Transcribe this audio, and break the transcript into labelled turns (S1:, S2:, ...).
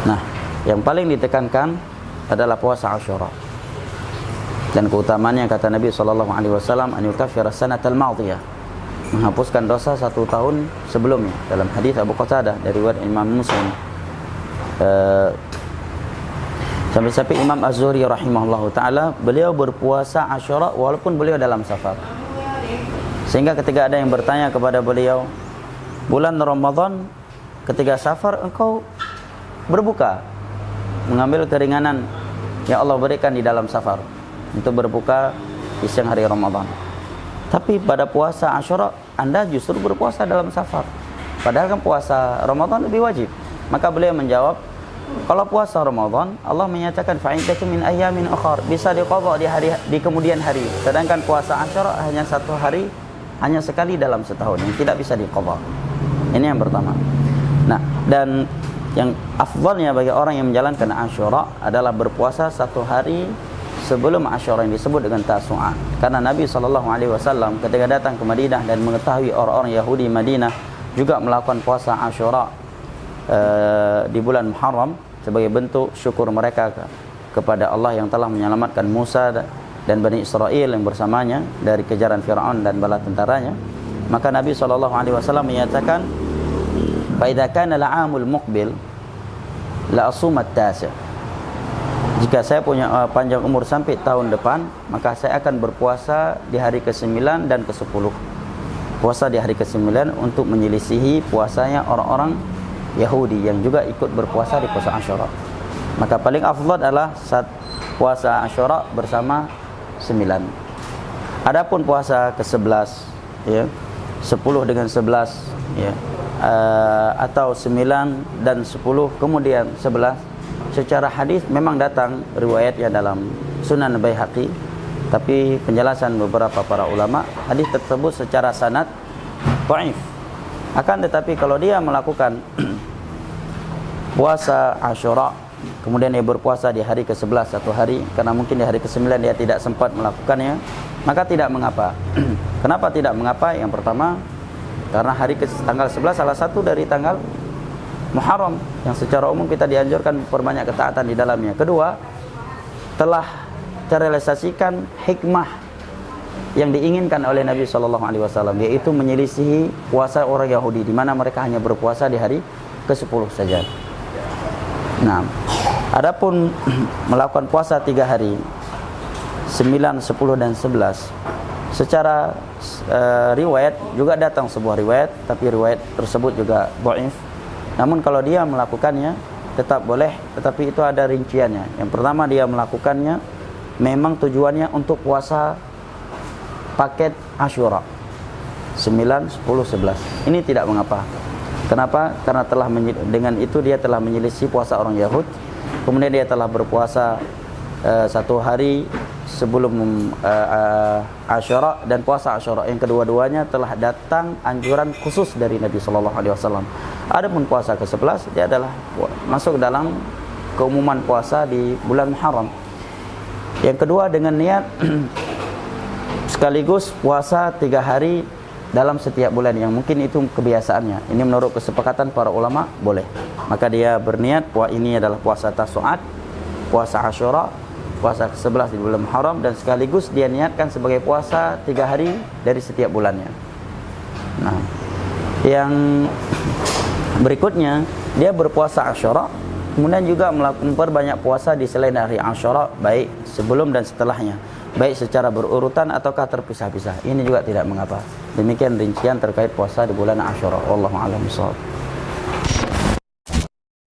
S1: Nah, yang paling ditekankan adalah puasa Asyura. Dan keutamaannya kata Nabi SAW, an yukaffira sanatal madiyah, menghapuskan dosa 1 tahun sebelumnya. Dalam hadis Abu Qatadah dari riwayat Imam Muslim, sampai-sampai Imam Az-Zuhri rahimahullahu taala, beliau berpuasa Asyura walaupun beliau dalam safar. Sehingga ketika ada yang bertanya kepada beliau, bulan Ramadan ketika safar engkau berbuka, mengambil keringanan yang Allah berikan di dalam safar untuk berbuka di siang hari Ramadan. Tapi pada puasa Asyura Anda justru berpuasa dalam safar, padahal kan puasa Ramadan lebih wajib. Maka beliau menjawab, kalau puasa Ramadan Allah menyatakan fa'iddatun min ayyamin ukhar, bisa diqadha di kemudian hari. Sedangkan puasa Asyura hanya 1 hari, hanya sekali dalam setahun, yang tidak bisa diqadha. Ini yang pertama. Nah, dan yang afdalnya bagi orang yang menjalankan Asyura adalah berpuasa 1 hari sebelum Asyura yang disebut dengan Tasu'a. Karena Nabi SAW ketika datang ke Madinah dan mengetahui orang-orang Yahudi Madinah juga melakukan puasa Asyura di bulan Muharram sebagai bentuk syukur mereka kepada Allah yang telah menyelamatkan Musa dan Bani Israel yang bersamanya dari kejaran Fir'aun dan bala tentaranya, maka Nabi SAW menyatakan, fa idza kana al-'amul muqbil la asumat tasi', jika saya punya panjang umur sampai tahun depan, maka saya akan berpuasa di hari ke-9 dan ke-10. Puasa di hari ke-9 untuk menyelisihi puasanya orang-orang Yahudi yang juga ikut berpuasa di puasa Asyura. Maka paling afdal adalah saat puasa Asyura bersama 9. Adapun puasa ke-11, ya, 10 dengan 11, ya, atau 9 dan 10 kemudian 11, secara hadis memang datang riwayatnya dalam Sunan Baihaqi, tapi penjelasan beberapa para ulama, hadis tersebut secara sanad dhaif. Akan tetapi kalau dia melakukan puasa Asyura kemudian dia berpuasa di hari ke-11 1 hari, karena mungkin di hari ke-9 dia tidak sempat melakukannya, maka tidak mengapa. Kenapa tidak mengapa? Yang pertama, karena tanggal 11 salah satu dari tanggal Muharram yang secara umum kita dianjurkan perbanyak ketaatan di dalamnya. Kedua, telah terrealisasikan hikmah yang diinginkan oleh Nabi SAW, yaitu menyelisihi puasa orang Yahudi di mana mereka hanya berpuasa di hari ke-10 saja. Nah, adapun melakukan puasa 3 hari 9, 10 dan 11, secara riwayat juga datang sebuah riwayat, tapi riwayat tersebut juga dhaif. Namun kalau dia melakukannya tetap boleh, tetapi itu ada rinciannya. Yang pertama, dia melakukannya memang tujuannya untuk puasa paket Asyura 9, 10, 11. Ini tidak mengapa. Kenapa? Karena dengan itu dia telah menyelisih puasa orang Yahud. Kemudian dia telah berpuasa 1 hari sebelum Asyura dan puasa Asyura. Yang kedua-duanya telah datang anjuran khusus dari Nabi SAW. Adapun puasa ke-11 dia adalah masuk dalam keumuman puasa di bulan Muharram. Yang kedua, dengan niat sekaligus puasa 3 hari dalam setiap bulan, yang mungkin itu kebiasaannya. Ini menurut kesepakatan para ulama boleh. Maka dia berniat bahwa ini adalah puasa Tasu'at, puasa Asyura, puasa ke-11 di bulan Muharram, dan sekaligus dia niatkan sebagai puasa 3 hari dari setiap bulannya. Nah, yang berikutnya dia berpuasa Asyura, kemudian juga memperbanyak puasa di selain hari Asyura, baik sebelum dan setelahnya, baik secara berurutan ataukah terpisah-pisah. Ini juga tidak mengapa. Demikian rincian terkait puasa di bulan Asyura. Wallahu a'lam bishawab.